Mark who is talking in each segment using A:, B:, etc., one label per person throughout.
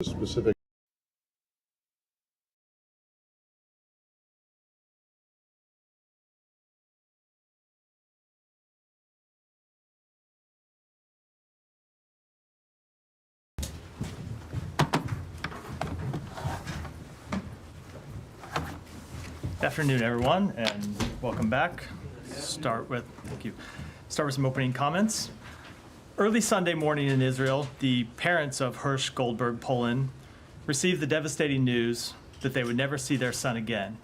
A: specific.
B: Good afternoon, everyone, and welcome back. Start with some opening comments. Early Sunday morning in Israel, the parents of Hirsch Goldberg Polin received the devastating news that they would never see their son again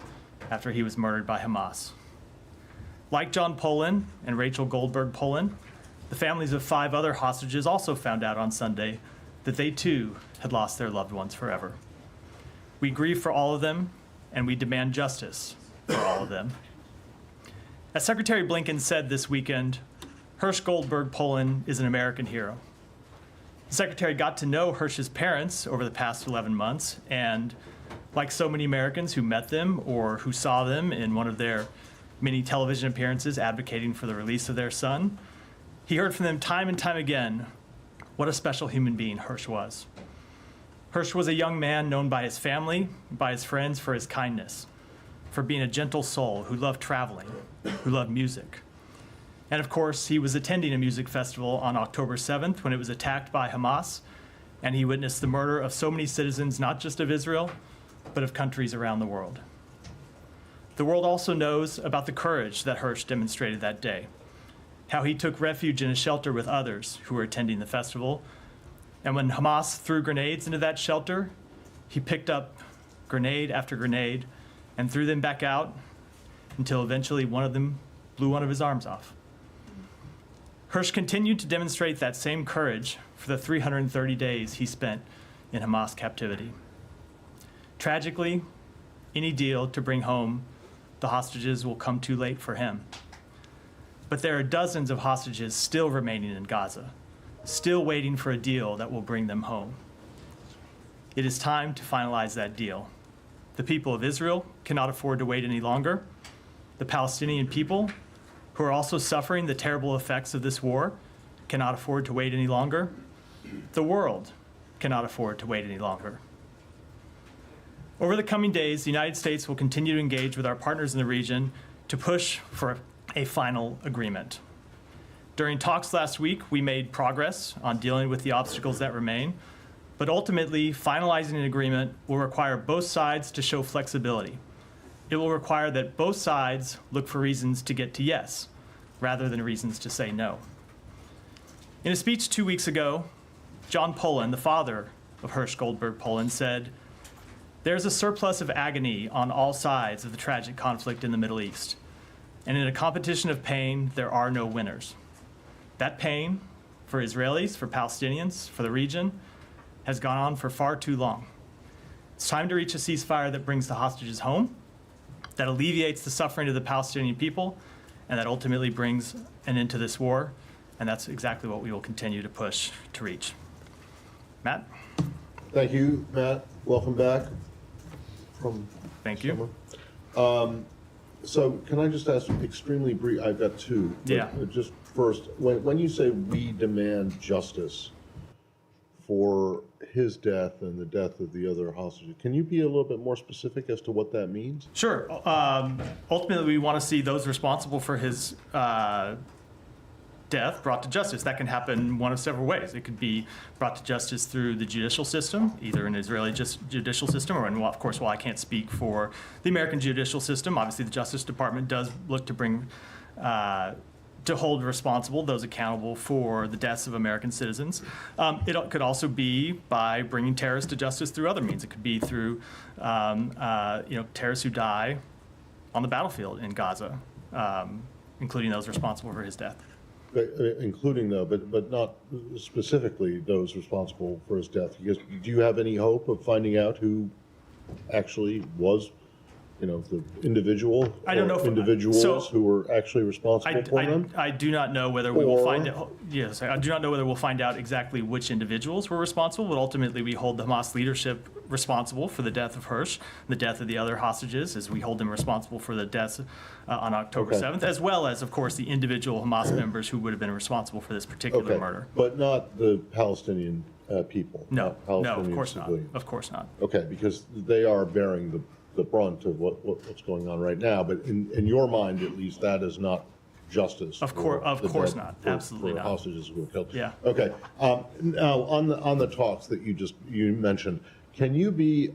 B: after he was murdered by Hamas. Like John Polin and Rachel Goldberg Polin, the families of 5 other hostages also found out on Sunday that they too had lost their loved ones forever. We grieve for all of them, and we demand justice for all of them. As Secretary Blinken said this weekend, Hirsch Goldberg Polin is an American hero. The Secretary got to know Hirsch's parents over the past 11 months, and like so many Americans who met them or who saw them in one of their many television appearances advocating for the release of their son, he heard from them time and time again what a special human being Hirsch was. Hirsch was a young man known by his family, by his friends for his kindness, for being a gentle soul who loved traveling, who loved music. And of course, he was attending a music festival on October 7th when it was attacked by Hamas, and he witnessed the murder of so many citizens, not just of Israel, but of countries around the world. The world also knows about the courage that Hirsch demonstrated that day, how he took refuge in a shelter with others who were attending the festival. And when Hamas threw grenades into that shelter, he picked up grenade after grenade and threw them back out until eventually one of them blew one of his arms off. Hirsch continued to demonstrate that same courage for the 330 days he spent in Hamas captivity. Tragically, any deal to bring home the hostages will come too late for him. But there are dozens of hostages still remaining in Gaza, still waiting for a deal that will bring them home. It is time to finalize that deal. The people of Israel cannot afford to wait any longer. The Palestinian people, who are also suffering the terrible effects of this war, cannot afford to wait any longer. The world cannot afford to wait any longer. Over the coming days, the United States will continue to engage with our partners in the region to push for a final agreement. During talks last week, we made progress on dealing with the obstacles that remain, but ultimately, finalizing an agreement will require both sides to show flexibility. It will require that both sides look for reasons to get to yes, rather than reasons to say no. In a speech 2 weeks ago, John Polin, the father of Hirsch Goldberg Polin, said, "There's a surplus of agony on all sides of the tragic conflict in the Middle East, and in a competition of pain, there are no winners. That pain, for Israelis, for Palestinians, for the region, has gone on for far too long. It's time to reach a ceasefire that brings the hostages home, that alleviates the suffering of the Palestinian people, and that ultimately brings an end to this war, and that's exactly what we will continue to push to reach." Matt?
A: Thank you, Matt. Welcome back from
B: Thank you.
A: summer. So can I just ask extremely brief, I've got 2.
B: Yeah.
A: Just first, when you say we demand justice for his death and the death of the other hostages, can you be a little bit more specific as to what that means?
B: Sure. Ultimately, we want to see those responsible for his death brought to justice. That can happen one of several ways. It could be brought to justice through the judicial system, either an Israeli judicial system, or, and of course, while I can't speak for the American judicial system, obviously the Justice Department does look to bring to hold responsible those accountable for the deaths of American citizens. It could also be by bringing terrorists to justice through other means. It could be through terrorists who die on the battlefield in Gaza, including those responsible for his death.
A: Including though, but not specifically those responsible for his death. Because do you have any hope of finding out who actually was, the individual?
B: I don't know if
A: individuals who were actually responsible for them.
B: I do not know whether we will find out. Yes, I do not know whether we'll find out exactly which individuals were responsible. But ultimately, we hold the Hamas leadership responsible for the death of Hirsch, the death of the other hostages, as we hold them responsible for the deaths on October 7th, as well as, of course, the individual Hamas members who would have been responsible for this particular murder.
A: But not the Palestinian people?
B: No,
A: not
B: no, of
A: Palestinian
B: course not.
A: civilians?
B: Of course not.
A: Okay, because they are bearing the brunt of what's going on right now, but in your mind, at least, that is not justice.
B: Of course not. Absolutely
A: for
B: not.
A: hostages who were killed.
B: Yeah.
A: Okay. Now, on the talks that you mentioned, can you be,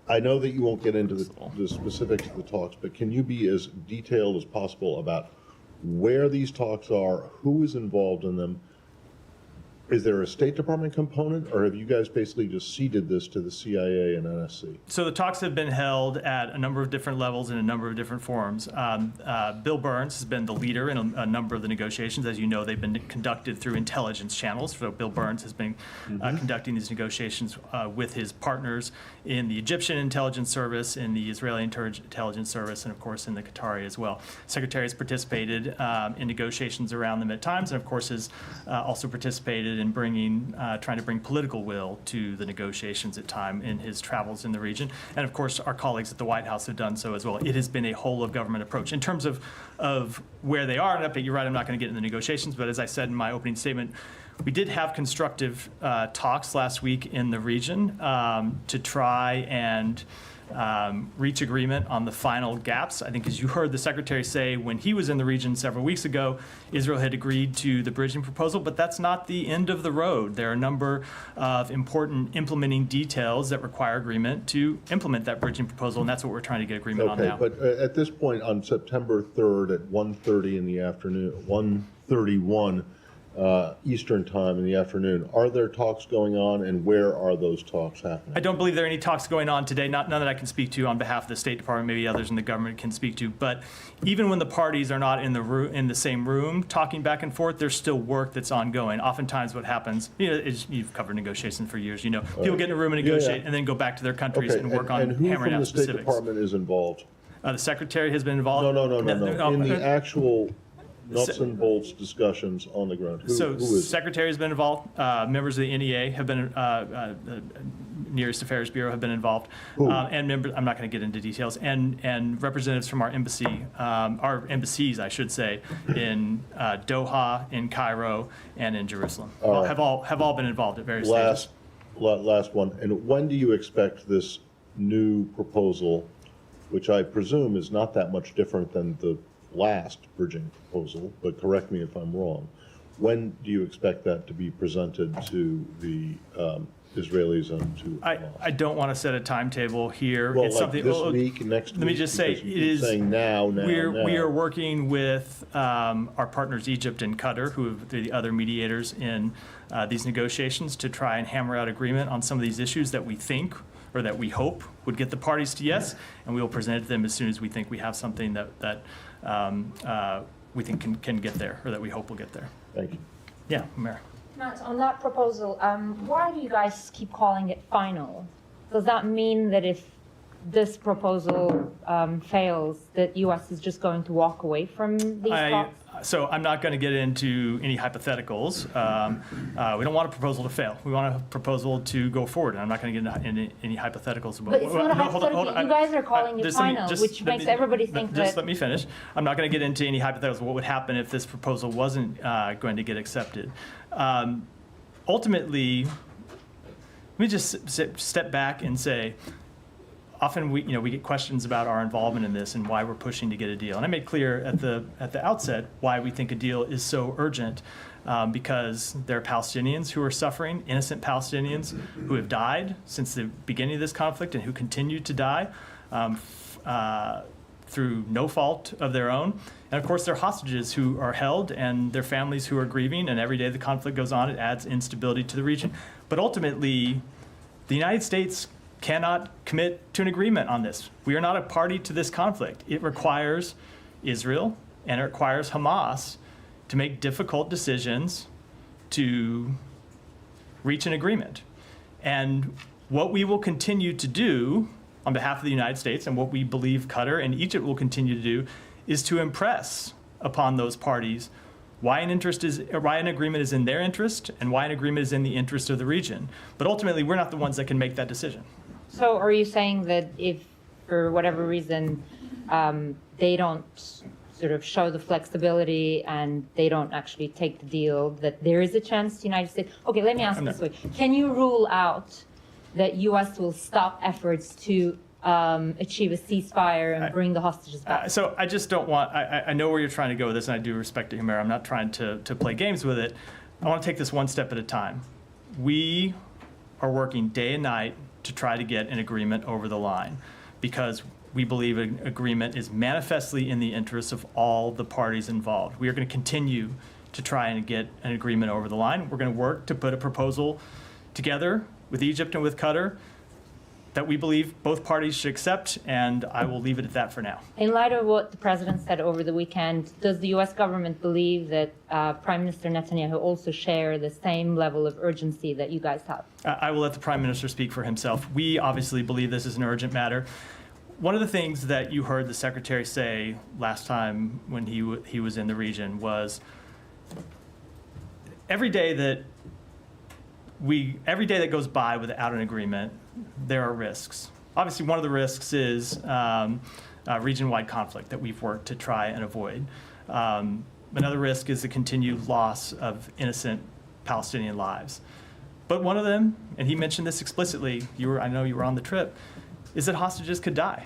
A: I know that you won't get into the specifics of the talks, but can you be as detailed as possible about where these talks are, who is involved in them? Is there a State Department component, or have you guys basically just ceded this to the CIA and NSC?
B: So the talks have been held at a number of different levels in a number of different forums. Bill Burns has been the leader in a number of the negotiations. As you know, they've been conducted through intelligence channels. So Bill Burns has been conducting these negotiations with his partners in the Egyptian intelligence service, in the Israeli intelligence service, and of course in the Qatari as well. Secretary has participated in negotiations around them at times, and of course has also participated in trying to bring political will to the negotiations at time in his travels in the region. And of course, our colleagues at the White House have done so as well. It has been a whole of government approach. In terms of where they are, and you're right, I'm not going to get into the negotiations, but as I said in my opening statement, we did have constructive talks last week in the region to try and reach agreement on the final gaps. I think, as you heard the Secretary say when he was in the region several weeks ago, Israel had agreed to the bridging proposal, but that's not the end of the road. There are a number of important implementing details that require agreement to implement that bridging proposal, and that's what we're trying to get agreement on now.
A: But at this point, on September 3rd at 1:30 in the afternoon, 1:31 Eastern time in the afternoon, are there talks going on, and where are those talks happening?
B: I don't believe there are any talks going on today, none that I can speak to on behalf of the State Department, maybe others in the government can speak to, but even when the parties are not in the same room talking back and forth, there's still work that's ongoing. Oftentimes what happens, is you've covered negotiations for years, people get in a room and negotiate and then go back to their countries and work on hammering out specifics.
A: And who from the State Department is involved?
B: The Secretary has been involved.
A: No. In the actual nuts and bolts discussions on the ground. Who is
B: Secretary has been involved. Members of the NEA have been, the Near East Affairs Bureau have been involved, and members. I'm not going to get into details. And representatives from our embassies, I should say, in Doha, in Cairo, and in Jerusalem, have all been involved at various stages.
A: Last one. And when do you expect this new proposal, which I presume is not that much different than the last bridging proposal, but correct me if I'm wrong, when do you expect that to be presented to the Israelis and to Hamas?
B: I don't want to set a timetable here.
A: Well,
B: it's
A: like
B: something,
A: this week, next week?
B: Let me just say,
A: it is saying now.
B: We are working with our partners Egypt and Qatar, who are the other mediators in these negotiations, to try and hammer out agreement on some of these issues that we think or that we hope would get the parties to yes, and we will present it to them as soon as we think we have something that we think can get there, or that we hope will get there.
A: Thank you.
B: Yeah, Mayor.
C: Matt, on that proposal, why do you guys keep calling it final? Does that mean that if this proposal fails, that U.S. is just going to walk away from these talks?
B: So I'm not going to get into any hypotheticals. We don't want a proposal to fail. We want a proposal to go forward. And I'm not going to get into any hypotheticals.
C: But it's not a hypothetical. You guys are calling it final, which makes everybody think that...
B: Just let me finish. I'm not going to get into any hypotheticals. What would happen if this proposal wasn't going to get accepted? Ultimately, let me just step back and say, often we get questions about our involvement in this and why we're pushing to get a deal. And I made clear at the outset why we think a deal is so urgent, because there are Palestinians who are suffering, innocent Palestinians who have died since the beginning of this conflict and who continue to die through no fault of their own. And of course, there are hostages who are held and their families who are grieving, and every day the conflict goes on, it adds instability to the region. But ultimately, the United States cannot commit to an agreement on this. We are not a party to this conflict. It requires Israel and it requires Hamas to make difficult decisions to reach an agreement. And what we will continue to do on behalf of the United States, and what we believe Qatar and Egypt will continue to do, is to impress upon those parties why an agreement is in their interest and why an agreement is in the interest of the region. But ultimately, we're not the ones that can make that decision.
C: So are you saying that if, for whatever reason, they don't sort of show the flexibility and they don't actually take the deal, that there is a chance the United States... Okay, let me ask this way. Can you rule out that U.S. will stop efforts to achieve a ceasefire and bring the hostages back?
B: So I just don't want... I know where you're trying to go with this, and I do respect it, Humera. I'm not trying to play games with it. I want to take this one step at a time. We are working day and night to try to get an agreement over the line because we believe an agreement is manifestly in the interests of all the parties involved. We are going to continue to try and get an agreement over the line. We're going to work to put a proposal together with Egypt and with Qatar that we believe both parties should accept, and I will leave it at that for now.
C: In light of what the president said over the weekend, does the U.S. government believe that Prime Minister Netanyahu also share the same level of urgency that you guys have?
B: I will let the Prime Minister speak for himself. We obviously believe this is an urgent matter. One of the things that you heard the Secretary say last time when he was in the region was every day that goes by without an agreement, there are risks. Obviously, one of the risks is region-wide conflict that we've worked to try and avoid. Another risk is the continued loss of innocent Palestinian lives. But one of them, and he mentioned this explicitly, I know you were on the trip, is that hostages could die.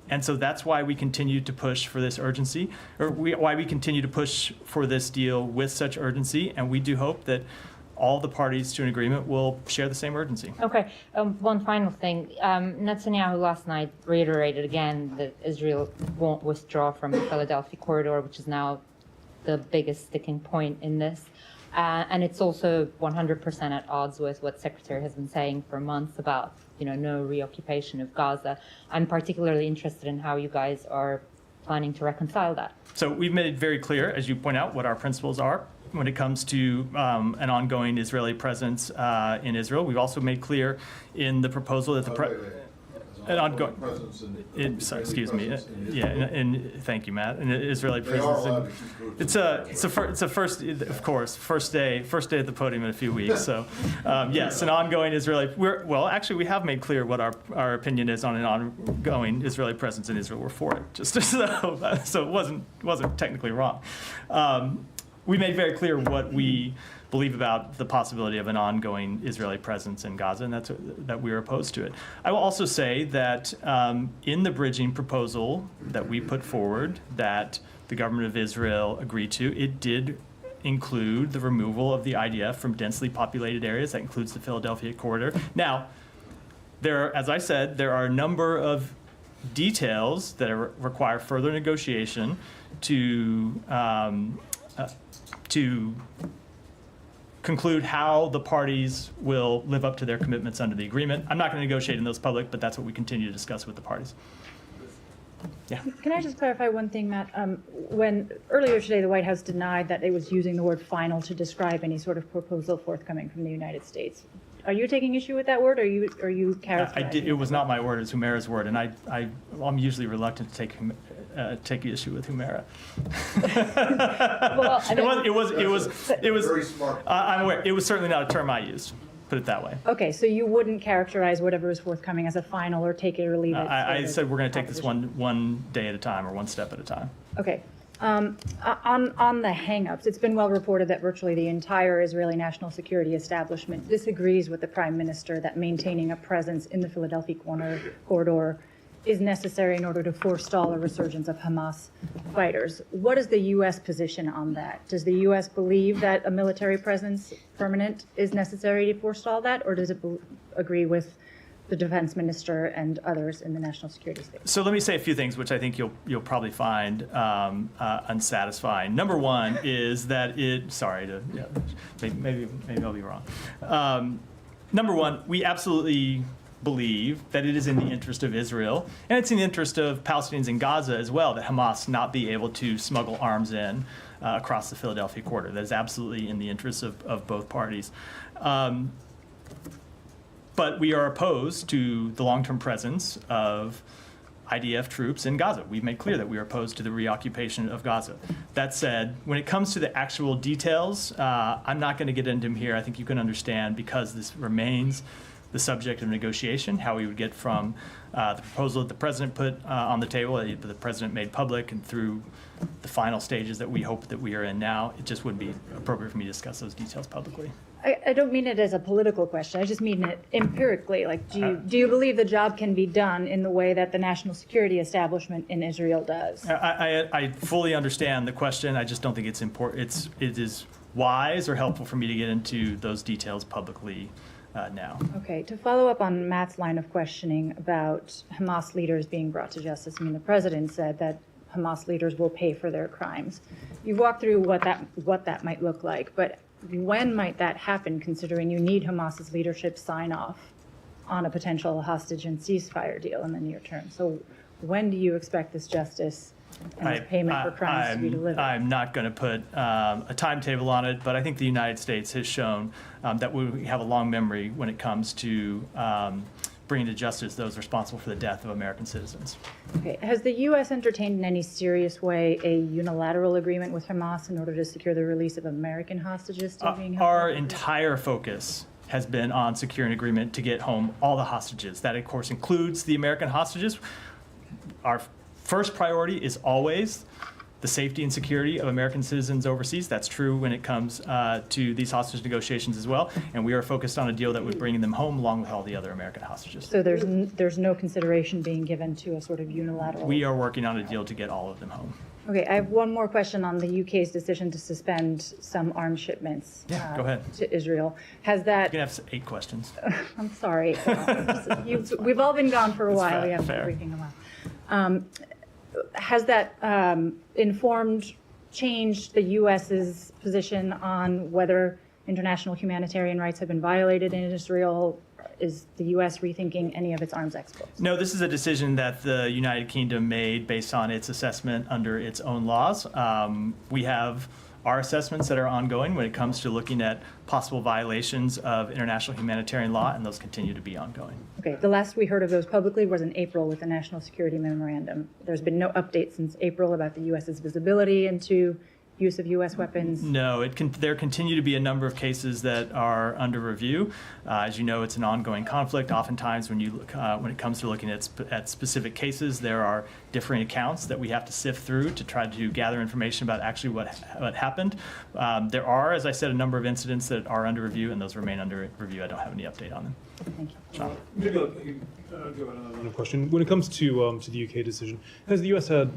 B: And so that's why we continue to push for this urgency, why we continue to push for this deal with such urgency, and we do hope that all the parties to an agreement will share the same urgency.
C: Okay, one final thing. Netanyahu last night reiterated again that Israel won't withdraw from the Philadelphia corridor, which is now the biggest sticking point in this. And it's also 100% at odds with what Secretary has been saying for months about, no reoccupation of Gaza. I'm particularly interested in how you guys are planning to reconcile that.
B: So we've made it very clear, as you point out, what our principles are when it comes to an ongoing Israeli presence in Israel. We've also made clear in the proposal that an ongoing presence thank you, Matt. An Israeli presence. It's a first, of course, first day at the podium in a few weeks. So yes, an ongoing Israeli. We have made clear what our opinion is on an ongoing Israeli presence in Israel. We're for it, just so it wasn't technically wrong. We made very clear what we believe about the possibility of an ongoing Israeli presence in Gaza, and that we are opposed to it. I will also say that in the bridging proposal that we put forward that the government of Israel agreed to, it did include the removal of the IDF from densely populated areas. That includes the Philadelphia corridor. Now, as I said, there are a number of details that require further negotiation to conclude how the parties will live up to their commitments under the agreement. I'm not going to negotiate in those public, but that's what we continue to discuss with the parties. Yeah.
D: Can I just clarify one thing, Matt? When earlier today the White House denied that it was using the word final to describe any sort of proposal forthcoming from the United States, are you taking issue with that word, or are you characterizing?
B: It was not my word; it's Humera's word, and I'm usually reluctant to take issue with Humera.
C: Well,
B: it was
A: very smart.
B: I'm aware. It was certainly not a term I used. Put it that way.
D: Okay, so you wouldn't characterize whatever is forthcoming as a final or take it or leave it?
B: I said we're going to take this one day at a time, or one step at a time.
D: Okay. On the hang-ups, it's been well reported that virtually the entire Israeli national security establishment disagrees with the Prime Minister that maintaining a presence in the Philadelphia corridor is necessary in order to forestall a resurgence of Hamas fighters. What is the U.S. position on that? Does the U.S. believe that a military presence permanent is necessary to forestall that, or does it agree with the defense minister and others in the national security space?
B: So let me say a few things which I think you'll probably find unsatisfying. Number one is that maybe I'll be wrong. Number one, we absolutely believe that it is in the interest of Israel, and it's in the interest of Palestinians in Gaza as well, that Hamas not be able to smuggle arms in across the Philadelphia corridor. That is absolutely in the interest of both parties. But we are opposed to the long-term presence of IDF troops in Gaza. We've made clear that we are opposed to the reoccupation of Gaza. That said, when it comes to the actual details, I'm not going to get into them here. I think you can understand, because this remains the subject of negotiation, how we would get from the proposal that the president put on the table, that the president made public, and through the final stages that we hope that we are in now. It just wouldn't be appropriate for me to discuss those details publicly.
D: I don't mean it as a political question. I just mean it empirically. Like, do you believe the job can be done in the way that the national security establishment in Israel does?
B: I fully understand the question. I just don't think it's important. It is wise or helpful for me to get into those details publicly now.
D: Okay, to follow up on Matt's line of questioning about Hamas leaders being brought to justice, I mean, the president said that Hamas leaders will pay for their crimes. You've walked through what that might look like, but when might that happen, considering you need Hamas's leadership sign off on a potential hostage and ceasefire deal in the near term? So when do you expect this justice and this payment for crimes to be delivered?
B: I'm not going to put a timetable on it, but I think the United States has shown that we have a long memory when it comes to bringing to justice those responsible for the death of American citizens.
D: Okay. Has the U.S. entertained in any serious way a unilateral agreement with Hamas in order to secure the release of American hostages still being held?
B: Our entire focus has been on securing an agreement to get home all the hostages. That, of course, includes the American hostages. Our first priority is always the safety and security of American citizens overseas. That's true when it comes to these hostage negotiations as well. And we are focused on a deal that would bring them home along with all the other American hostages.
D: So there's no consideration being given to a sort of unilateral?
B: We are working on a deal to get all of them home.
D: Okay, I have one more question on the UK's decision to suspend some arms shipments
B: Go ahead.
D: to Israel. Has that?
B: You can have 8 questions.
D: I'm sorry. We've all been gone for a while. We haven't
B: fair.
D: been briefing a while. Has that informed, changed the U.S.'s position on whether international humanitarian rights have been violated in Israel? Is the U.S. rethinking any of its arms exports?
B: No, this is a decision that the United Kingdom made based on its assessment under its own laws. We have our assessments that are ongoing when it comes to looking at possible violations of international humanitarian law, and those continue to be ongoing.
D: Okay, the last we heard of those publicly was in April with the National Security Memorandum. There's been no update since April about the U.S.'s visibility into use of U.S. weapons?
B: No, there continue to be a number of cases that are under review. As you know, it's an ongoing conflict. Oftentimes, when it comes to looking at specific cases, there are differing accounts that we have to sift through to try to gather information about actually what happened. There are, as I said, a number of incidents that are under review, and those remain under review. I don't have any update on them.
D: Thank you.
B: Sean?
E: Maybe I'll go on another line of question. When it comes to the UK decision, has the US had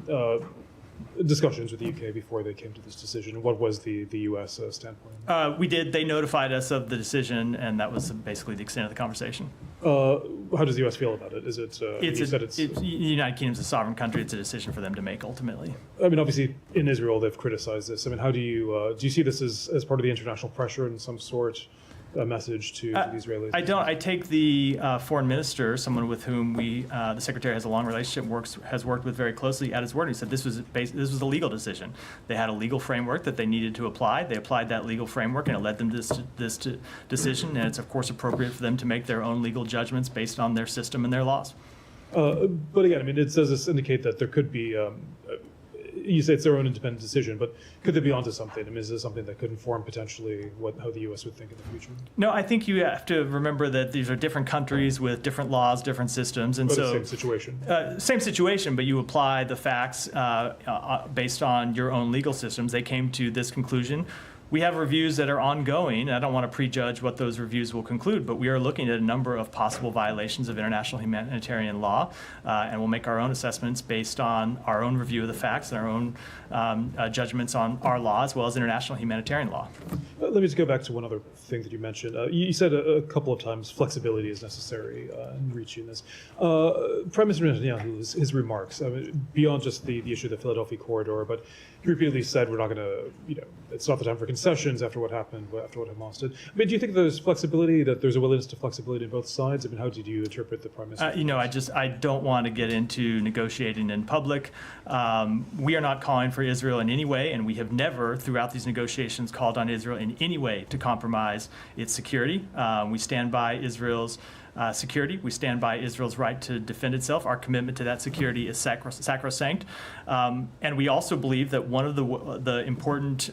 E: discussions with the UK before they came to this decision? What was the US standpoint?
B: We did. They notified us of the decision, and that was basically the extent of the conversation.
E: How does the US feel about it? Is it?
B: The United Kingdom's a sovereign country. It's a decision for them to make ultimately.
E: I mean, obviously, in Israel, they've criticized this. I mean, how do you see this as part of the international pressure in some sort? A message to the Israelis?
B: I don't. I take the foreign minister, someone with whom the secretary has a long relationship, has worked with very closely, at his word. He said this was a legal decision. They had a legal framework that they needed to apply. They applied that legal framework, and it led them to this decision. And it's of course appropriate for them to make their own legal judgments based on their system and their laws.
E: But again, I mean, does this indicate that there could be? You say it's their own independent decision, but could they be onto something? I mean, is this something that could inform potentially how the U.S. would think in the future?
B: No, I think you have to remember that these are different countries with different laws, different systems, and so
E: same situation.
B: Same situation, but you apply the facts based on your own legal systems. They came to this conclusion. We have reviews that are ongoing, and I don't want to prejudge what those reviews will conclude, but we are looking at a number of possible violations of international humanitarian law, and we'll make our own assessments based on our own review of the facts and our own judgments on our law as well as international humanitarian law.
E: Let me just go back to one other thing that you mentioned. You said a couple of times flexibility is necessary in reaching this. Prime Minister Netanyahu, his remarks, I mean, beyond just the issue of the Philadelphia corridor, but he repeatedly said we're not going to, it's not the time for concessions after what happened, after what Hamas did. I mean, do you think there's flexibility, that there's a willingness to flexibility on both sides? I mean, how did you interpret the Prime Minister?
B: I don't want to get into negotiating in public. We are not calling for Israel in any way, and we have never, throughout these negotiations, called on Israel in any way to compromise its security. We stand by Israel's security. We stand by Israel's right to defend itself. Our commitment to that security is sacrosanct. And we also believe that one of the important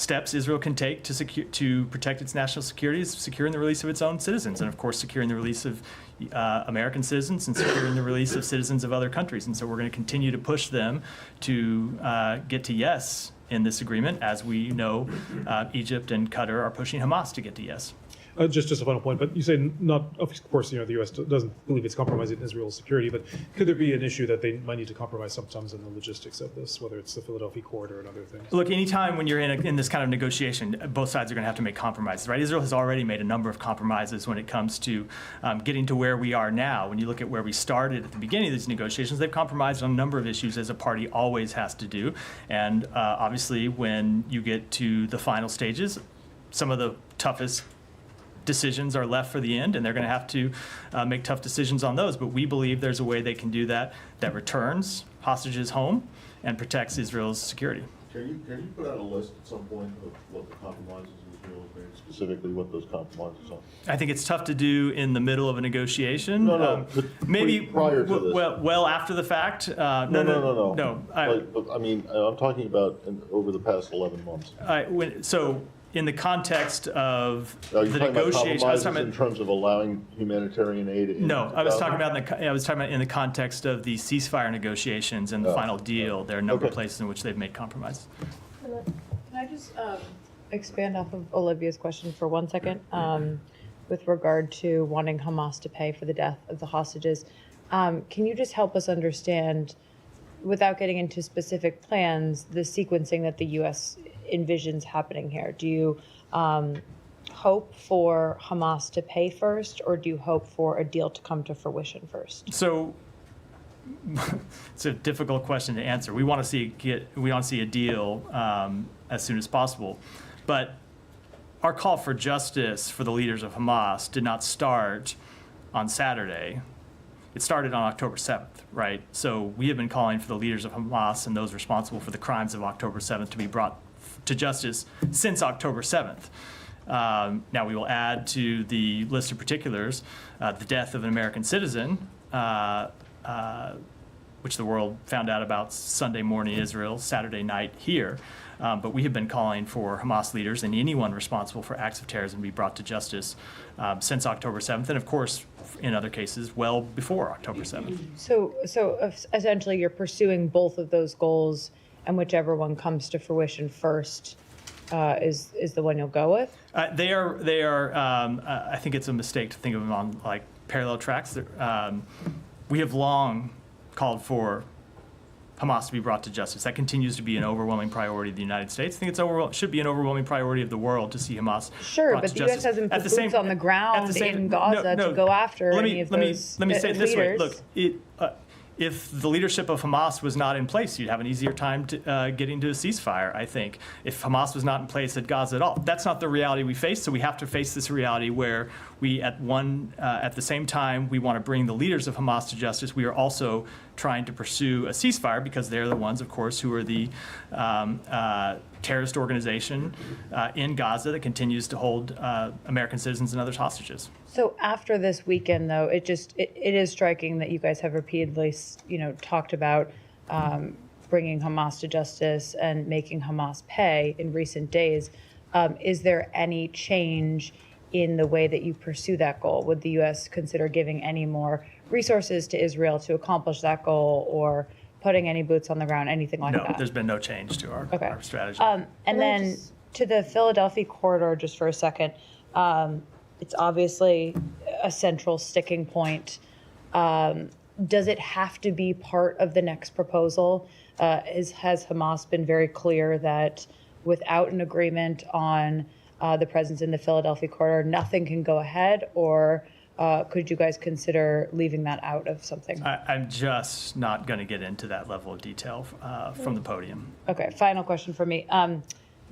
B: steps Israel can take to protect its national security is securing the release of its own citizens, and of course securing the release of American citizens and securing the release of citizens of other countries. And so we're going to continue to push them to get to yes in this agreement, as we know Egypt and Qatar are pushing Hamas to get to yes.
E: Just a final point, but you say not, of course, the U.S. doesn't believe it's compromising Israel's security, but could there be an issue that they might need to compromise sometimes in the logistics of this, whether it's the Philadelphia corridor and other things?
B: Look, anytime when you're in this kind of negotiation, both sides are going to have to make compromises, right? Israel has already made a number of compromises when it comes to getting to where we are now. When you look at where we started at the beginning of these negotiations, they've compromised on a number of issues, as a party always has to do. And obviously, when you get to the final stages, some of the toughest decisions are left for the end, and they're going to have to make tough decisions on those. But we believe there's a way they can do that returns hostages home and protects Israel's security.
A: Can you put out a list at some point of what the compromises Israel has made, specifically what those compromises are?
B: I think it's tough to do in the middle of a negotiation.
A: But
B: maybe
A: prior to this.
B: Well after the fact. No.
A: I mean, I'm talking about over the past 11 months.
B: So in the context of
A: Are
B: the
A: you talking about
B: negotiation, I was
A: compromises
B: talking
A: in
B: about.
A: terms of allowing humanitarian aid?
B: I was talking about in the context of the ceasefire negotiations and the final deal. There are a number of places in which they've made compromises.
F: Can I just expand off of Olivia's question for 1 second with regard to wanting Hamas to pay for the death of the hostages? Can you just help us understand, without getting into specific plans, the sequencing that the U.S. envisions happening here? Do you hope for Hamas to pay first, or do you hope for a deal to come to fruition first?
B: So it's a difficult question to answer. We want to see a deal as soon as possible, but our call for justice for the leaders of Hamas did not start on Saturday. It started on October 7th, right? So we have been calling for the leaders of Hamas and those responsible for the crimes of October 7th to be brought to justice since October 7th. Now we will add to the list of particulars the death of an American citizen, which the world found out about Sunday morning in Israel, Saturday night here. But we have been calling for Hamas leaders and anyone responsible for acts of terrorism to be brought to justice since October 7th, and of course, in other cases, well before October 7th.
F: So essentially, you're pursuing both of those goals, and whichever one comes to fruition first is the one you'll go with?
B: They are. I think it's a mistake to think of them on like parallel tracks. We have long called for Hamas to be brought to justice. That continues to be an overwhelming priority of the United States. I think it should be an overwhelming priority of the world to see Hamas brought to justice.
F: But the U.S. hasn't put boots on the ground in Gaza to go after any of those leaders.
B: Let me say it this way. Look, if the leadership of Hamas was not in place, you'd have an easier time getting to a ceasefire, I think, if Hamas was not in place at Gaza at all. That's not the reality we face, so we have to face this reality where we, at the same time, we want to bring the leaders of Hamas to justice. We are also trying to pursue a ceasefire because they're the ones, of course, who are the terrorist organization in Gaza that continues to hold American citizens and others hostages.
F: So after this weekend, though, it is striking that you guys have repeatedly, talked about bringing Hamas to justice and making Hamas pay in recent days. Is there any change in the way that you pursue that goal? Would the U.S. consider giving any more resources to Israel to accomplish that goal, or putting any boots on the ground, anything like that?
B: No, there's been no change to our strategy.
F: And then to the Philadelphia corridor, just for a second, it's obviously a central sticking point. Does it have to be part of the next proposal? Has Hamas been very clear that without an agreement on the presence in the Philadelphia corridor, nothing can go ahead, or could you guys consider leaving that out of something?
B: I'm just not going to get into that level of detail from the podium.
F: Okay, final question for me.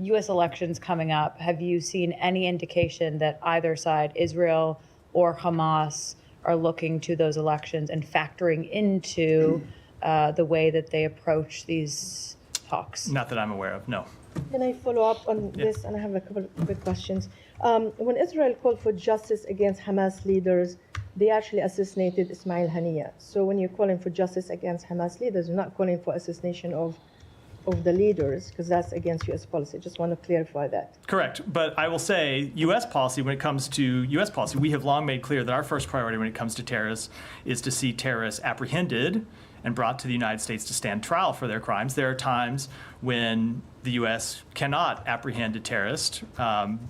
F: U.S. elections coming up. Have you seen any indication that either side, Israel or Hamas, are looking to those elections and factoring into the way that they approach these talks?
B: Not that I'm aware of, no.
G: Can I follow up on this? And I have a couple of quick questions. When Israel called for justice against Hamas leaders, they actually assassinated Ismail Haniyeh. So when you're calling for justice against Hamas leaders, you're not calling for assassination of of the leaders, because that's against U.S. policy. Just want to clarify that.
B: Correct. But I will say U.S. policy, when it comes to U.S. policy, we have long made clear that our first priority when it comes to terrorists is to see terrorists apprehended and brought to the United States to stand trial for their crimes. There are times when the U.S. cannot apprehend a terrorist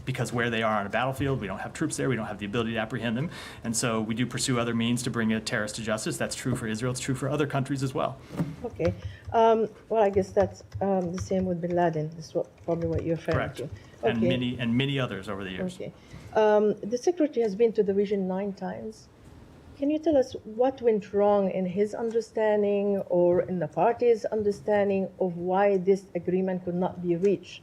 B: because where they are on a battlefield, we don't have troops there, we don't have the ability to apprehend them. And so we do pursue other means to bring a terrorist to justice. That's true for Israel. It's true for other countries as well.
G: Okay. Well, I guess that's the same with Bin Laden. That's probably what you're referring
B: Correct.
G: to.
B: Okay. And many others over the years.
G: Okay. The secretary has been to the region 9 times. Can you tell us what went wrong in his understanding or in the party's understanding of why this agreement could not be reached?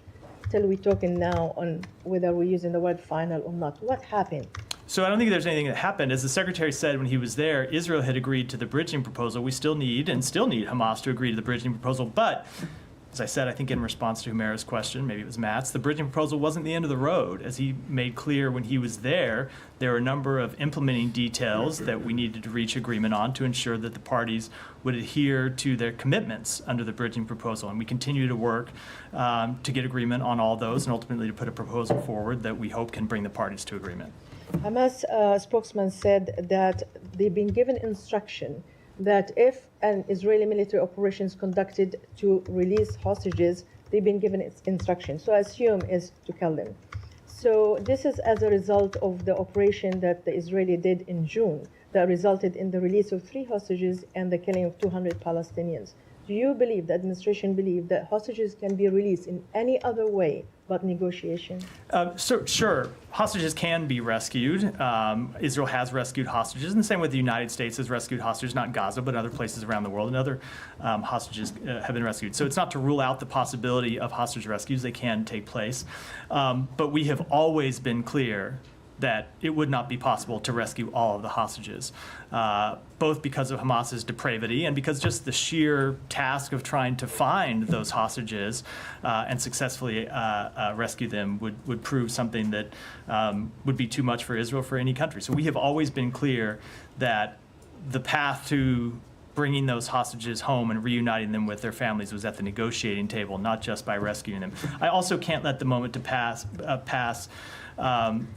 G: Till we're talking now on whether we're using the word final or not. What happened?
B: So I don't think there's anything that happened. As the secretary said when he was there, Israel had agreed to the bridging proposal. We still need Hamas to agree to the bridging proposal. But as I said, I think in response to Humera's question, maybe it was Matt's, the bridging proposal wasn't the end of the road. As he made clear when he was there were a number of implementing details that we needed to reach agreement on to ensure that the parties would adhere to their commitments under the bridging proposal. And we continue to work to get agreement on all those and ultimately to put a proposal forward that we hope can bring the parties to agreement.
G: Hamas spokesman said that they've been given instruction that if an Israeli military operation is conducted to release hostages, they've been given instruction. So I assume is to kill them. So this is as a result of the operation that the Israeli did in June that resulted in the release of 3 hostages and the killing of 200 Palestinians. Do you believe, the administration believe, that hostages can be released in any other way but negotiation?
B: Sure, hostages can be rescued. Israel has rescued hostages in the same way the United States has rescued hostages, not in Gaza, but other places around the world, and other hostages have been rescued. So it's not to rule out the possibility of hostage rescues. They can take place. But we have always been clear that it would not be possible to rescue all of the hostages, both because of Hamas's depravity and because just the sheer task of trying to find those hostages and successfully rescue them would prove something that would be too much for Israel, for any country. So we have always been clear that the path to bringing those hostages home and reuniting them with their families was at the negotiating table, not just by rescuing them. I also can't let the moment to pass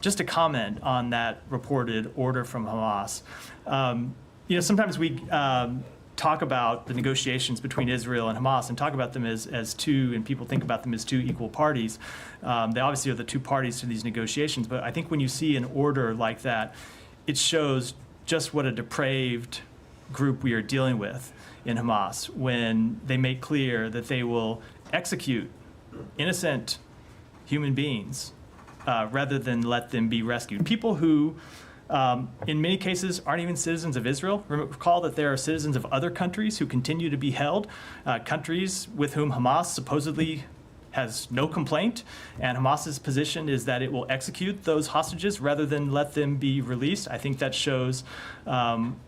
B: just to comment on that reported order from Hamas. Sometimes we talk about the negotiations between Israel and Hamas and talk about them as two, and people think about them as 2 equal parties. They obviously are the 2 parties to these negotiations, but I think when you see an order like that, it shows just what a depraved group we are dealing with in Hamas when they make clear that they will execute innocent human beings rather than let them be rescued. People who, in many cases, aren't even citizens of Israel. Recall that there are citizens of other countries who continue to be held, countries with whom Hamas supposedly has no complaint, and Hamas's position is that it will execute those hostages rather than let them be released. I think that shows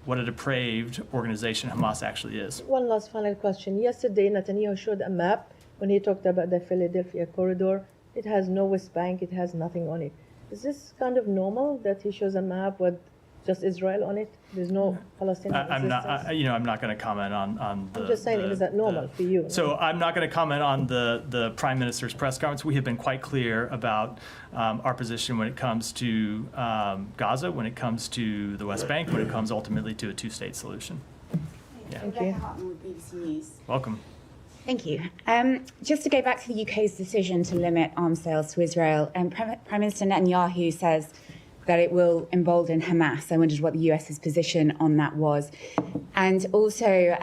B: what a depraved organization Hamas actually is.
G: One last final question. Yesterday, Netanyahu showed a map when he talked about the Philadelphia corridor. It has no West Bank, it has nothing on it. Is this kind of normal that he shows a map with just Israel on it? There's no Palestinian existence?
B: I'm not going to comment on the...
G: I'm just saying, is that normal for you?
B: So I'm not going to comment on the Prime Minister's press conference. We have been quite clear about our position when it comes to Gaza, when it comes to the West Bank, when it comes ultimately to a 2-state solution. Yeah.
G: Thank you.
H: BBC News.
B: Welcome.
H: Thank you. Just to go back to the UK's decision to limit arms sales to Israel, Prime Minister Netanyahu says that it will embolden Hamas. I wondered what the US's position on that was. And also,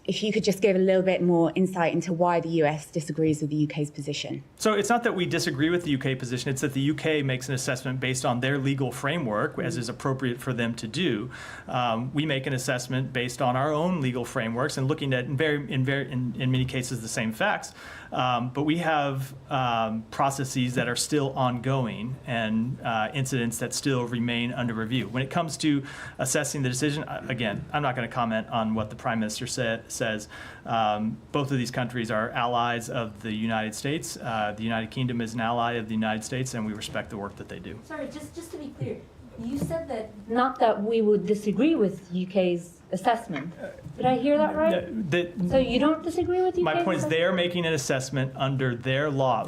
H: if you could just give a little bit more insight into why the US disagrees with the UK's position.
B: So it's not that we disagree with the UK position, it's that the UK makes an assessment based on their legal framework, as is appropriate for them to do. We make an assessment based on our own legal frameworks and looking at, in many cases, the same facts. But we have processes that are still ongoing and incidents that still remain under review. When it comes to assessing the decision, again, I'm not going to comment on what the Prime Minister says. Both of these countries are allies of the United States. The United Kingdom is an ally of the United States, and we respect the work that they do.
C: Sorry, just to be clear, you said that not that we would disagree with UK's assessment. Did I hear that right? So you don't disagree with UK?
B: My point is they're making an assessment under their law.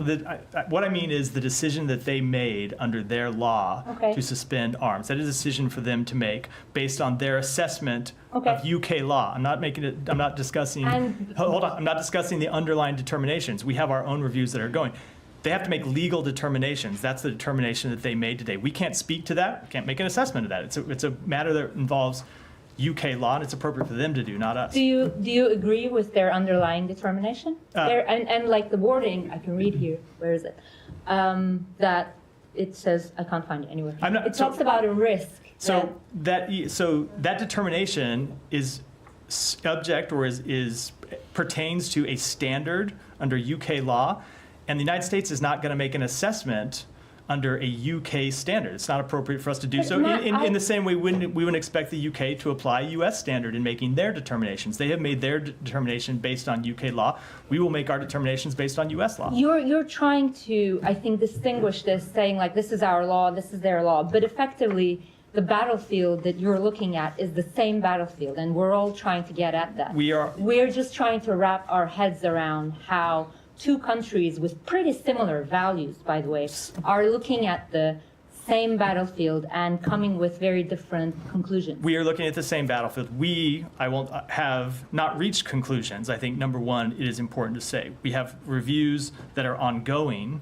B: What I mean is the decision that they made under their law
C: Okay.
B: to suspend arms. That is a decision for them to make based on their assessment
C: Okay.
B: of UK law. I'm not discussing,
C: And-
B: hold on, I'm not discussing the underlying determinations. We have our own reviews that are going. They have to make legal determinations. That's the determination that they made today. We can't speak to that. We can't make an assessment of that. It's a matter that involves UK law, and it's appropriate for them to do, not us.
C: Do you agree with their underlying determination? And like the wording, I can read here. Where is it? That it says I can't find it anywhere. It talks about a risk.
B: So that determination is subject or is pertains to a standard under UK law, and the United States is not going to make an assessment under a UK standard. It's not appropriate for us to do so. In the same way, we wouldn't expect the UK to apply a US standard in making their determinations. They have made their determination based on UK law. We will make our determinations based on US law.
C: You're trying to, I think, distinguish this, saying like this is our law, this is their law, but effectively the battlefield that you're looking at is the same battlefield, and we're all trying to get at that. We're just trying to wrap our heads around how two countries with pretty similar values, by the way, are looking at the same battlefield and coming with very different conclusions.
B: We are looking at the same battlefield. Have not reached conclusions. I think, number one, it is important to say. We have reviews that are ongoing,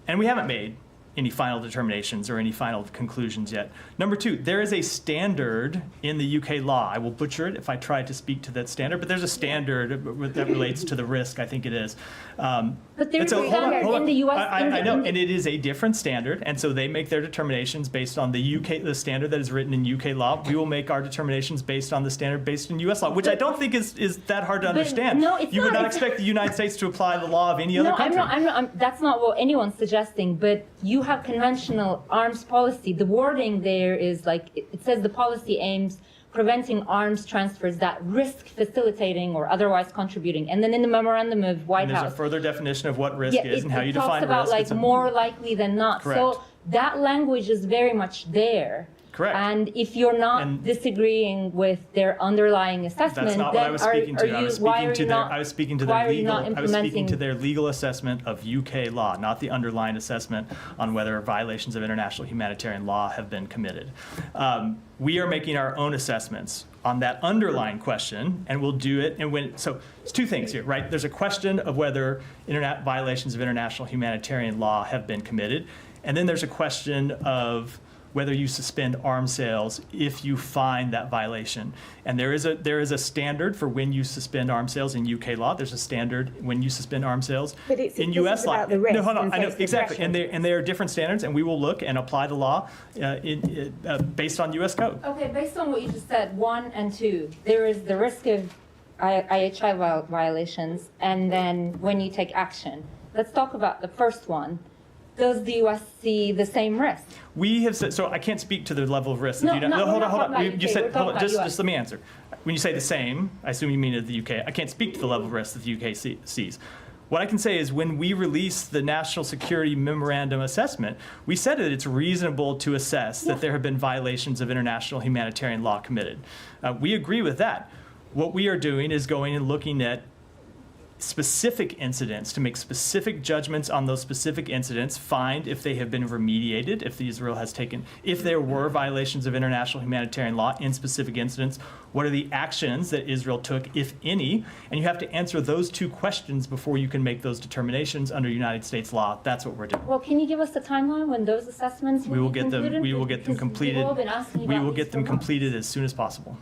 B: and we haven't made any final determinations or any final conclusions yet. Number two, there is a standard in the UK law. I will butcher it if I try to speak to that standard, but there's a standard that relates to the risk, I think it is.
C: But there's a standard in the US.
B: I know, and it is a different standard, and so they make their determinations based on the standard that is written in UK law. We will make our determinations based on the standard based in US law, which I don't think is that hard to understand.
C: No, it's
B: You would
C: not.
B: not expect the United States to apply the law of any other country.
C: I'm not, that's not what anyone's suggesting, but you have conventional arms policy. The wording there is like, it says the policy aims preventing arms transfers that risk facilitating or otherwise contributing. And then in the memorandum of White
B: And there's
C: House.
B: a further definition of what risk is and how you define
C: risk. It talks about
B: risk.
C: like more likely than not.
B: Correct.
C: So that language is very much there.
B: Correct.
C: And if you're not disagreeing with their underlying assessment,
B: That's not
C: then
B: what I was speaking to. I was speaking to their legal assessment of UK law, not the underlying assessment on whether violations of international humanitarian law have been committed. We are making our own assessments on that underlying question, and we'll do it. So it's two things here, right? There's a question of whether violations of international humanitarian law have been committed, and then there's a question of whether you suspend arms sales if you find that violation. And there is a standard for when you suspend arms sales in UK law. There's a standard when you suspend arms sales in US law.
D: The risk
B: No, hold on.
D: and
B: I know,
D: safety
B: exactly.
D: threshold.
B: And they are different standards, and we will look and apply the law based on US code.
C: Okay, based on what you just said, 1 and 2, there is the risk of IHI violations, and then when you take action. Let's talk about the first one. Does the U.S. see the same risk?
B: We have said, so I can't speak to the level of risk.
C: No,
B: that
C: no,
B: hold
C: we're
B: on.
C: not talking about
B: You
C: UK,
B: said,
C: we're
B: hold on,
C: talking about
B: just let me answer. When you say the same, I assume you mean of the UK. I can't speak to the level of risk that the UK sees. What I can say is when we released the National Security Memorandum Assessment, we said that it's reasonable to assess that there have been violations of international humanitarian law committed. We agree with that. What we are doing is going and looking at specific incidents to make specific judgments on those specific incidents, find if they have been remediated, if there were violations of international humanitarian law in specific incidents, what are the actions that Israel took, if any, and you have to answer those two questions before you can make those determinations under United States law. That's what we're doing.
C: Well, can you give us a timeline when those assessments will be concluded?
B: We will get them
C: Because
B: completed.
C: we've all been asking
B: We
C: about
B: will
C: these
B: get them
C: for months.
B: completed as soon as possible.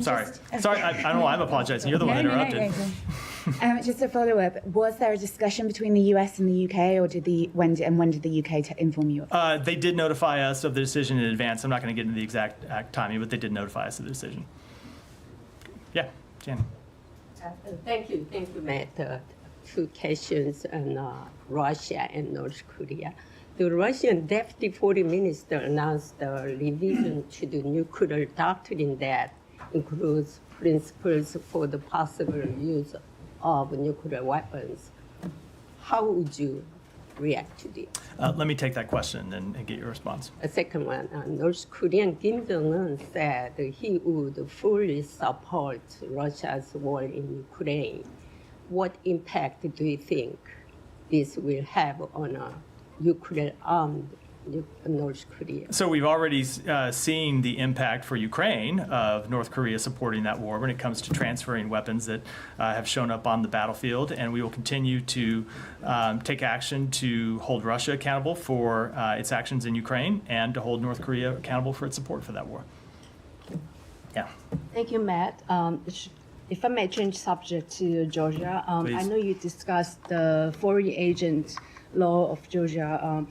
B: Sorry, I don't know why I'm apologizing. You're the one that interrupted.
H: Just to follow up, was there a discussion between the US and the UK, or when did the UK inform you?
B: They did notify us of the decision in advance. I'm not going to get into the exact timing, but they did notify us of the decision. Yeah, Jan.
I: Thank you, Matt. Two questions on Russia and North Korea. The Russian Deputy Foreign Minister announced the revision to the nuclear doctrine that includes principles for the possible use of nuclear weapons. How would you react to this?
B: Let me take that question and get your response.
I: A second one, North Korean Kim Jong-un said he would fully support Russia's war in Ukraine. What impact do you think this will have on Ukraine armed North Korea?
B: So we've already seen the impact for Ukraine of North Korea supporting that war when it comes to transferring weapons that have shown up on the battlefield, and we will continue to take action to hold Russia accountable for its actions in Ukraine and to hold North Korea accountable for its support for that war. Yeah.
J: Thank you, Matt. If I may change subject to Georgia, I
B: Please.
J: know you discussed the foreign agent law of Georgia.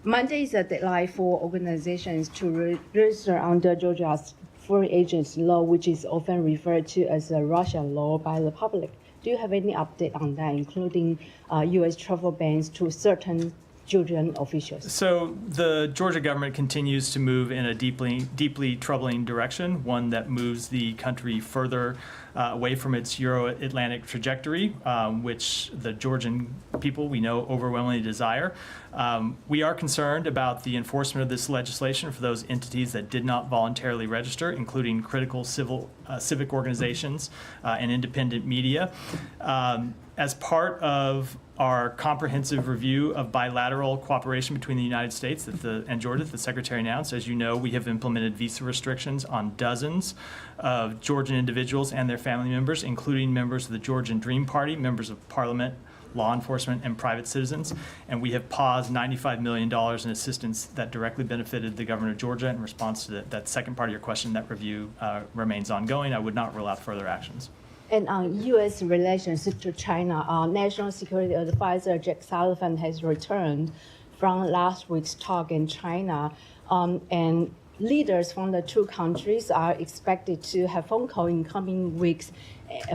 J: Monday is a deadline for organizations to register under Georgia's foreign agents law, which is often referred to as a Russian law by the public. Do you have any update on that, including U.S. travel bans to certain Georgian officials?
B: So the Georgia government continues to move in a deeply troubling direction, one that moves the country further away from its Euro-Atlantic trajectory, which the Georgian people we know overwhelmingly desire. We are concerned about the enforcement of this legislation for those entities that did not voluntarily register, including critical civic organizations and independent media. As part of our comprehensive review of bilateral cooperation between the United States and Georgia that the Secretary announced, as you know, we have implemented visa restrictions on dozens of Georgian individuals and their family members, including members of the Georgian Dream Party, members of parliament, law enforcement, and private citizens. And we have paused $95 million in assistance that directly benefited the government of Georgia. In response to that second part of your question, that review remains ongoing. I would not rule out further actions.
J: And on U.S. relations to China, National Security Advisor Jake Sullivan has returned from last week's talk in China, and leaders from the two countries are expected to have phone call in coming weeks,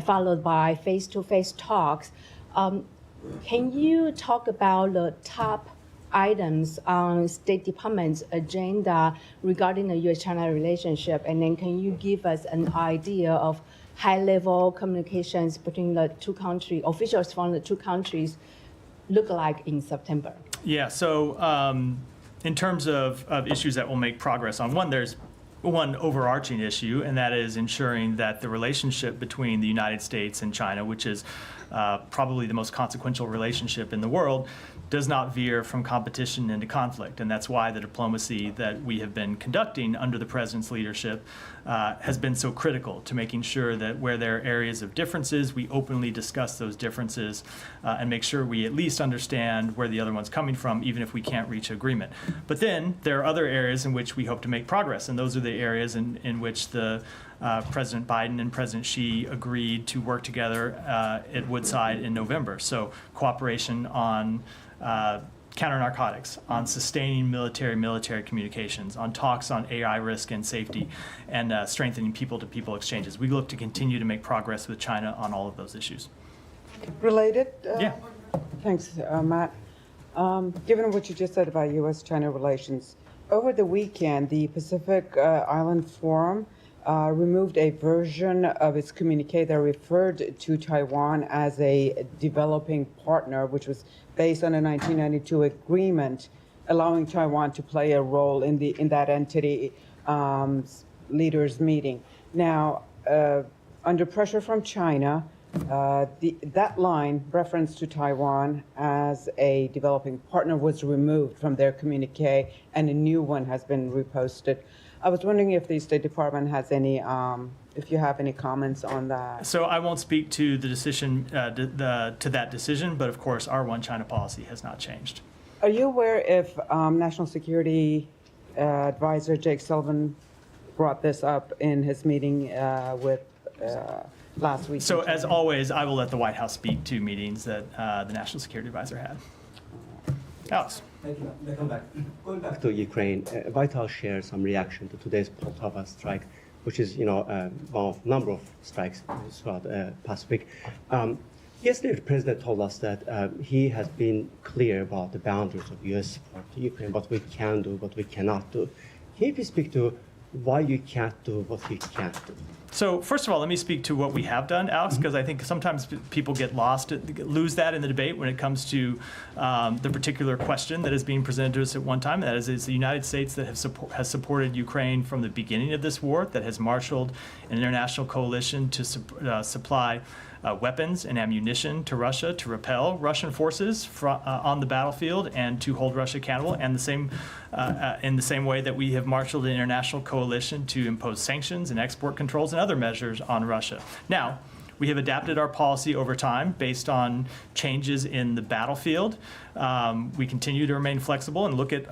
J: followed by face-to-face talks. Can you talk about the top items on State Department's agenda regarding the U.S.-China relationship, and then can you give us an idea of high-level communications between the two countries, officials from the two countries, look like in September?
B: Yeah, so in terms of issues that will make progress on, there's one overarching issue, and that is ensuring that the relationship between the United States and China, which is probably the most consequential relationship in the world, does not veer from competition into conflict. And that's why the diplomacy that we have been conducting under the President's leadership has been so critical to making sure that where there are areas of differences, we openly discuss those differences and make sure we at least understand where the other one's coming from, even if we can't reach agreement. But then there are other areas in which we hope to make progress, and those are the areas in which the President Biden and President Xi agreed to work together at Woodside in November. So cooperation on counter-narcotics, on sustaining military communications, on talks on AI risk and safety, and strengthening people-to-people exchanges. We look to continue to make progress with China on all of those issues.
K: Related?
B: Yeah.
K: Thanks, Matt. Given what you just said about U.S.-China relations, over the weekend, the Pacific Island Forum removed a version of its communique that referred to Taiwan as a developing partner, which was based on a 1992 agreement allowing Taiwan to play a role in that entity leaders meeting. Now, under pressure from China, that line, reference to Taiwan as a developing partner, was removed from their communique, and a new one has been reposted. I was wondering if the State Department has any, if you have any comments on that.
B: So I won't speak to the decision, to that decision, but of course, our One China policy has not changed.
K: Are you aware if National Security Advisor Jake Sullivan brought this up in his meeting with last week?
B: So as always, I will let the White House speak to meetings that the National Security Advisor had. Alex.
L: Thank you. Going back to Ukraine, White House shared some reaction to today's Poltava strike, which is, one of a number of strikes throughout the past week. Yesterday, the president told us that he has been clear about the boundaries of U.S. support to Ukraine, what we can do, what we cannot do. Can you please speak to why you can't do what you can't do?
B: So first of all, let me speak to what we have done, Alex, because I think sometimes people get lose that in the debate when it comes to the particular question that is being presented to us at one time. That is the United States that has supported Ukraine from the beginning of this war, that has marshaled an international coalition to supply weapons and ammunition to Russia to repel Russian forces on the battlefield and to hold Russia accountable, and in the same way that we have marshaled an international coalition to impose sanctions and export controls and other measures on Russia. Now, we have adapted our policy over time based on changes in the battlefield. We continue to remain flexible and look at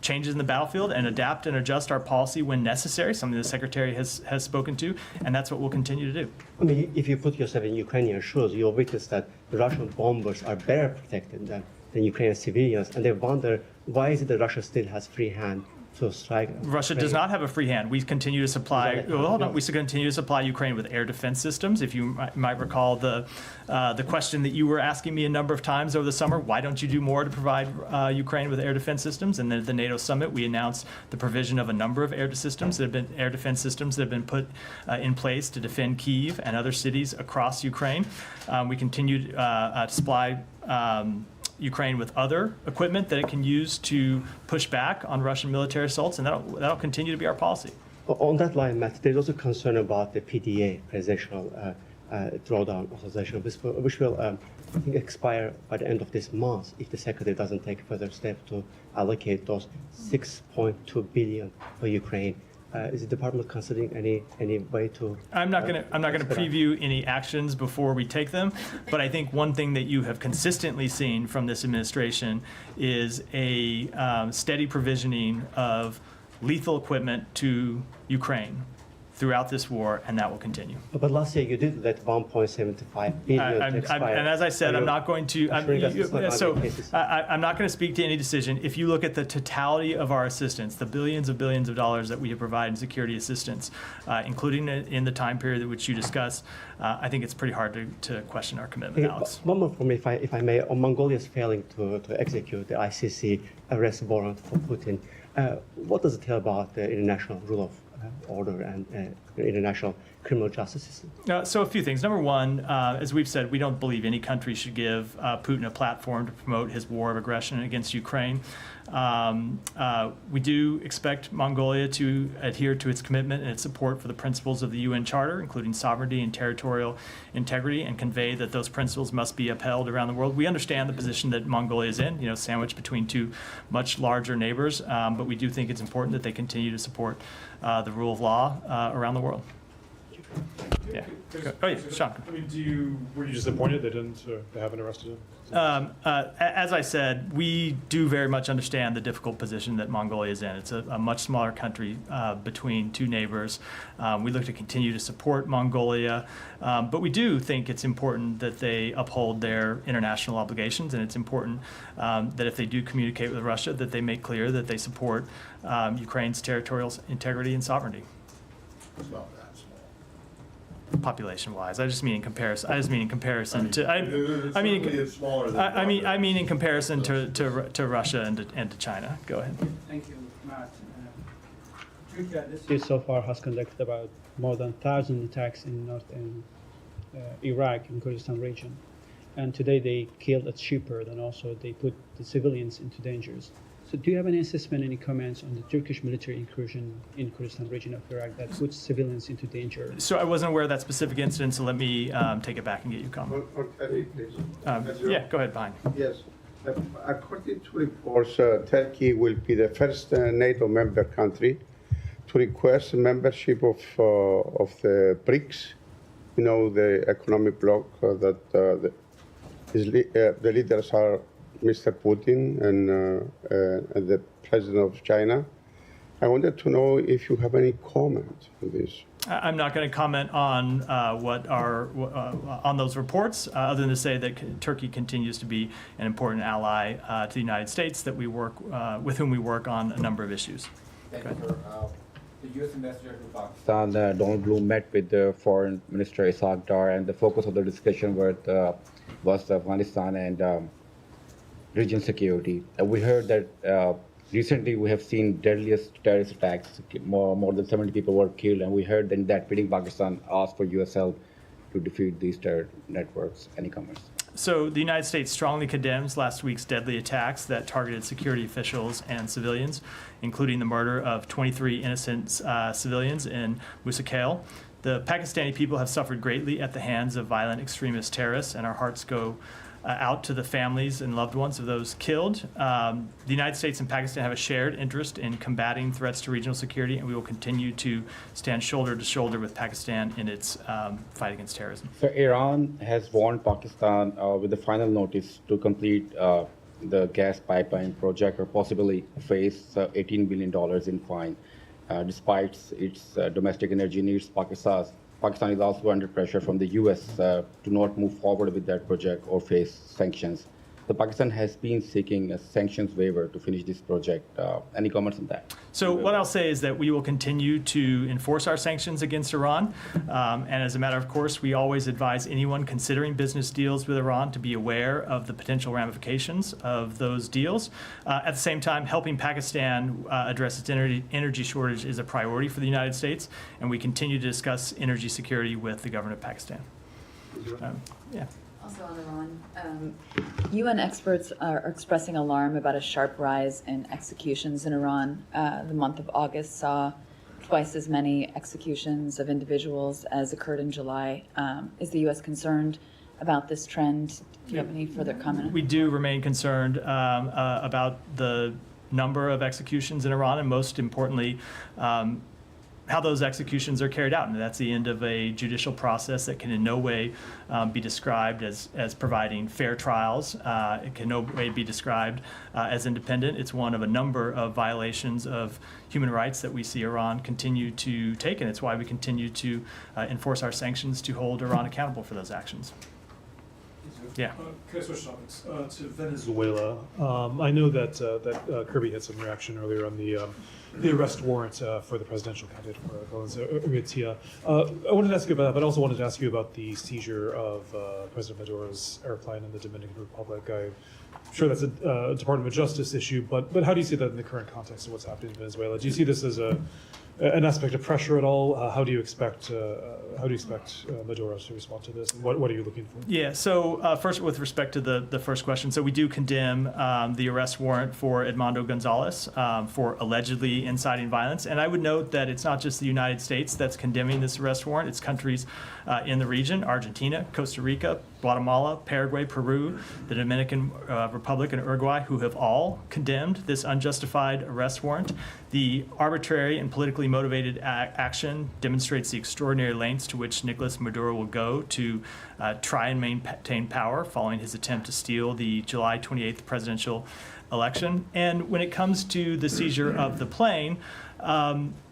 B: changes in the battlefield and adapt and adjust our policy when necessary, something the Secretary has spoken to, and that's what we'll continue to do.
L: I mean, if you put yourself in Ukrainian shoes, you'll witness that the Russian bombers are better protected than Ukrainian civilians, and they wonder why is it that Russia still has free hand to strike.
B: Russia does not have a free hand. We continue to supply. Well, hold on. We continue to supply Ukraine with air defense systems. If you might recall the question that you were asking me a number of times over the summer, why don't you do more to provide Ukraine with air defense systems? And then at the NATO summit, we announced the provision of a number of air defense systems that have been put in place to defend Kyiv and other cities across Ukraine. We continue to supply Ukraine with other equipment that it can use to push back on Russian military assaults, and that'll continue to be our policy.
L: On that line, Matt, there's also concern about the PDA, presidential drawdown authorization, which will I think expire by the end of this month if the Secretary doesn't take further steps to allocate those $6.2 billion for Ukraine. Is the department considering any way to? I'm not going to
B: preview any actions before we take them, but I think one thing that you have consistently seen from this administration is a steady provisioning of lethal equipment to Ukraine throughout this war, and that will continue.
L: But last year you did that 1.75 billion.
B: And as I said, I'm not going to. I'm not going to speak to any decision. If you look at the totality of our assistance, the billions of dollars that we have provided in security assistance, including in the time period which you discussed, I think it's pretty hard to question our commitment, Alex.
L: One more from me, if I may. On Mongolia's failing to execute the ICC arrest warrant for Putin, what does it tell about the international rule of order and international criminal justice system?
B: So a few things. Number one, as we've said, we don't believe any country should give Putin a platform to promote his war of aggression against Ukraine. We do expect Mongolia to adhere to its commitment and its support for the principles of the UN Charter, including sovereignty and territorial integrity, and convey that those principles must be upheld around the world. We understand the position that Mongolia is in, sandwiched between two much larger neighbors, but we do think it's important that they continue to support the rule of law around the world. Yeah. Oh, yeah, Sean.
E: I mean, were you disappointed they haven't arrested him?
B: As I said, we do very much understand the difficult position that Mongolia is in. It's a much smaller country between two neighbors. We look to continue to support Mongolia, but we do think it's important that they uphold their international obligations, and it's important that if they do communicate with Russia, that they make clear that they support Ukraine's territorial integrity and sovereignty.
A: It's not that small.
B: Population-wise, I just mean in comparison. I mean in comparison
A: in
B: comparison to Russia and to China. Go ahead.
M: Thank you, Matt. Turkey this year so far has conducted about more than 1,000 attacks in Iraq and Kurdistan region, and today they killed a shepherd, and also they put the civilians into dangers. So do you have any assessment, any comments on the Turkish military incursion in Kurdistan region of Iraq that puts civilians into danger?
B: So I wasn't aware of that specific incident, so let me take it back and get you comment. Yeah, go ahead, behind.
N: Yes. According to reports, Turkey will be the first NATO member country to request membership of the BRICS, the economic bloc that the leaders are Mr. Putin and the president of China. I wanted to know if you have any comment on this.
B: I'm not going to comment on on those reports, other than to say that Turkey continues to be an important ally to the United States that we work with whom we work on a number of issues.
O: Thank you, sir. The U.S. ambassador to Pakistan, Donald Bloom, met with the foreign minister Ishaq Dar, and the focus of the discussion was Afghanistan and region security. We heard that Recently, we have seen deadliest terrorist attacks. More than 70 people were killed, and we heard in that meeting Pakistan asked for U.S. help to defeat these terror networks. Any comments?
B: So the United States strongly condemns last week's deadly attacks that targeted security officials and civilians, including the murder of 23 innocent civilians in Musa Khel. The Pakistani people have suffered greatly at the hands of violent extremist terrorists, and our hearts go out to the families and loved ones of those killed. The United States and Pakistan have a shared interest in combating threats to regional security, and we will continue to stand shoulder to shoulder with Pakistan in its fight against terrorism.
O: So Iran has warned Pakistan with the final notice to complete the gas pipeline project or possibly face $18 billion in fine. Despite its domestic energy needs, Pakistan is also under pressure from the U.S. To not move forward with that project or face sanctions. So Pakistan has been seeking a sanctions waiver to finish this project. Any comments on that?
B: So what I'll say is that we will continue to enforce our sanctions against Iran. And as a matter of course, we always advise anyone considering business deals with Iran to be aware of the potential ramifications of those deals. At the same time, helping Pakistan address its energy shortage is a priority for the United States, and we continue to discuss energy security with the government of Pakistan. Yeah.
P: Also on Iran, UN experts are expressing alarm about a sharp rise in executions in Iran. The month of August saw twice as many executions of individuals as occurred in July. Is the U.S. concerned about this trend? Do you have any further comment?
B: We do remain concerned about the number of executions in Iran, and most importantly, how those executions are carried out. And that's the end of a judicial process that can in no way be described as providing fair trials. It can no way be described as independent. It's one of a number of violations of human rights that we see Iran continue to take, and it's why we continue to enforce our sanctions to hold Iran accountable for those actions. Yeah.
E: Can I switch topics to Venezuela? I know that Kirby had some reaction earlier on the arrest warrant for the presidential candidate for Urrutia. I wanted to ask you about that, but I also wanted to ask you about the seizure of President Maduro's airplane in the Dominican Republic. I'm sure that's a Department of Justice issue, but how do you see that in the current context of what's happening in Venezuela? Do you see this as an aspect of pressure at all? How do you expect Maduro to respond to this? And what are you looking for?
B: Yeah. So first, with respect to the first question, so we do condemn the arrest warrant for Edmundo Gonzalez for allegedly inciting violence. And I would note that it's not just the United States that's condemning this arrest warrant. It's countries in the region: Argentina, Costa Rica, Guatemala, Paraguay, Peru, the Dominican Republic, and Uruguay, who have all condemned this unjustified arrest warrant. The arbitrary and politically motivated action demonstrates the extraordinary lengths to which Nicolas Maduro will go to try and maintain power following his attempt to steal the July 28th presidential election. And when it comes to the seizure of the plane,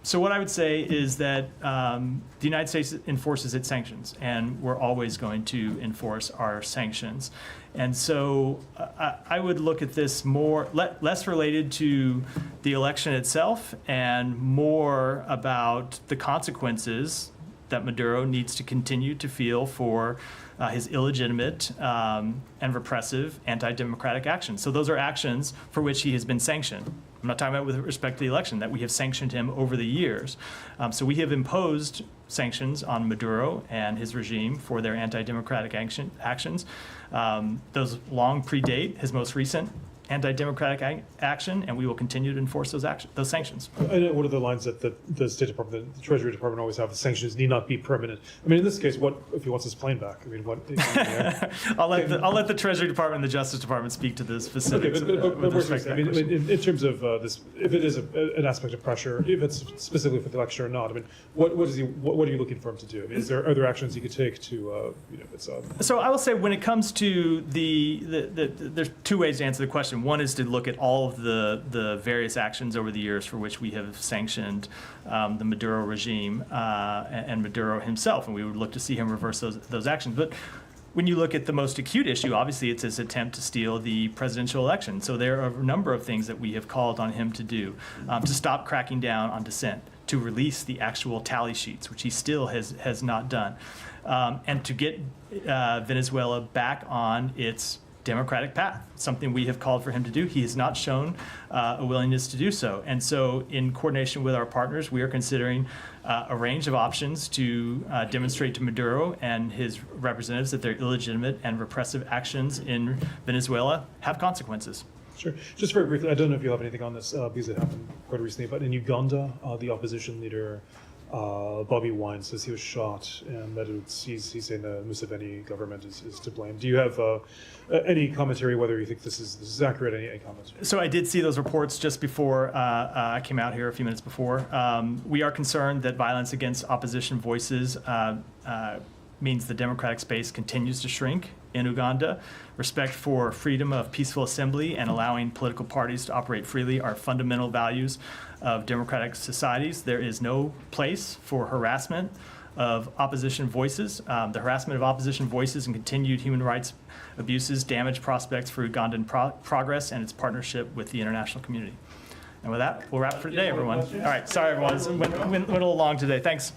B: so what I would say is that the United States enforces its sanctions, and we're always going to enforce our sanctions. And so I would look at this less related to the election itself and more about the consequences that Maduro needs to continue to feel for his illegitimate and repressive anti-democratic actions. So those are actions for which he has been sanctioned. I'm not talking about with respect to the election, that we have sanctioned him over the years. So we have imposed sanctions on Maduro and his regime for their anti-democratic actions. Those long predate his most recent anti-democratic action, and we will continue to enforce those sanctions.
E: I know one of the lines that the State Department, the Treasury Department always have: the sanctions need not be permanent. I mean, in this case, what if he wants his plane back? I mean, what?
B: I'll let the Treasury Department and the Justice Department speak to the specifics.
E: Okay, but I mean, in terms of this, if it is an aspect of pressure, if it's specifically for the election or not, I mean, what are you looking for him to do? I mean, are there actions he could take to,
B: So I will say, when it comes to there's two ways to answer the question. One is to look at all of the various actions over the years for which we have sanctioned the Maduro regime and Maduro himself, and we would look to see him reverse those actions. But when you look at the most acute issue, obviously it's his attempt to steal the presidential election. So there are a number of things that we have called on him to do: to stop cracking down on dissent, to release the actual tally sheets, which he still has not done, and to get Venezuela back on its democratic path, something we have called for him to do. He has not shown a willingness to do so. And so in coordination with our partners, we are considering a range of options to demonstrate to Maduro and his representatives that their illegitimate and repressive actions in Venezuela have consequences.
E: Sure. Just very briefly, I don't know if you have anything on this because it happened quite recently, but in Uganda, the opposition leader, Bobby Wine, says he was shot and that he's saying the Museveni government is to blame. Do you have any commentary whether you think this is accurate? Any comments?
B: So I did see those reports just before I came out here a few minutes before. We are concerned that violence against opposition voices means the democratic space continues to shrink in Uganda. Respect for freedom of peaceful assembly and allowing political parties to operate freely are fundamental values of democratic societies. There is no place for harassment of opposition voices. The harassment of opposition voices and continued human rights abuses damage prospects for Ugandan progress and its partnership with the international community. And with that, we'll wrap for today, everyone. All right, sorry, everyone. Went a little long today. Thanks.